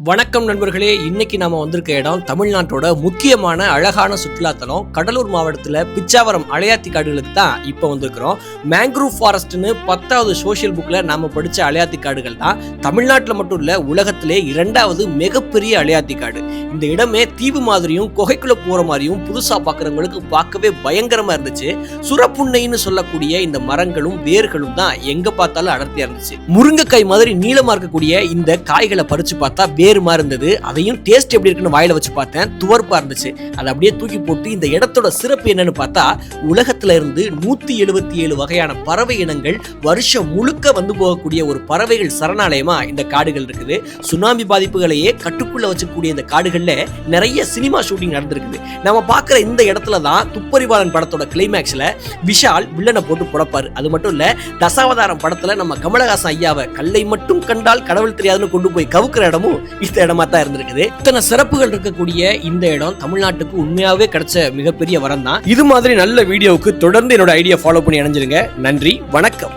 வணக்கம் நண்பர்களே, இன்னைக்கு நாம வந்திருக்க இடம் தமிழ்நாட்டோட முக்கியமான அழகான சுற்றுலாத்தலம் கடலூர் மாவட்டத்துல பிச்சாவரம் அலையாத்தி காடுகளுக்கு தான் இப்ப வந்திருக்கிறோம். மேங்க்ரூவ் ஃபாரஸ்ட்னு 10வது சோசியல் புக்ல நாம படிச்ச அலையாத்தி காடுகள் தான் தமிழ்நாட்டுல மட்டும் இல்ல உலகத்திலே 2வது மிகப்பெரிய அலையாத்தி காடு. இந்த இடமே தீவு மாதிரியும் குகைக்குள்ள போற மாதிரியும் புதுசா பாக்குறவங்களுக்கு பார்க்கவே பயங்கரமா இருந்துச்சு. சுரப்புன்னைன்னு சொல்லக்கூடிய இந்த மரங்களும் வேர்களும் தான் எங்க பார்த்தாலும் அடர்த்தியா இருந்துச்சு. முருங்கைக்காய் மாதிரி நீளமா இருக்கக்கூடிய இந்த காய்களை பறிச்சு பார்த்தா வேறுமா இருந்தது. அதையும் டேஸ்ட் எப்படி இருக்குன்னு வாயில வச்சு பார்த்தேன், துவர்ப்பா இருந்துச்சு. அதை அப்படியே தூக்கி போட்டு இந்த இடத்தோட சிறப்பு என்னன்னு பார்த்தா, உலகத்துல இருந்து 177 வகையான பறவை இனங்கள் வருஷம் முழுக்க வந்து போகக்கூடிய ஒரு பறவைகள் சரணாலயமா இந்த காடுகள் இருக்குது. சுனாமி பாதிப்புகளையே கட்டுக்குள்ள வச்சுக்கூடிய இந்த காடுகள்ல நிறைய சினிமா ஷூட்டிங் நடந்திருக்குது. நம்ம பார்க்குற இந்த இடத்துல தான் துப்பறிவாளன் படத்தோட கிளைமேக்ஸ்ல விஷால் வில்லனை போட்டு புடப்பாரு. அது மட்டும் இல்ல, தசாவதாரம் படத்துல நம்ம கமலஹாசன் ஐயாவை கல்லை மட்டும் கண்டால் கடவுள் தெரியாதுன்னு கொண்டு போய் கவுக்குற இடமும் இந்த இடமா தான் இருந்திருக்குது. இத்தனை சிறப்புகள் இருக்கக்கூடிய இந்த இடம் தமிழ்நாட்டுக்கு உண்மையாவே கிடைச்ச மிகப்பெரிய வரம் தான். இது மாதிரி நல்ல வீடியோவுக்கு தொடர்ந்து என்னோட ஐடியா ஃபாலோ பண்ணி அணைஞ்சிருங்க. நன்றி, வணக்கம்.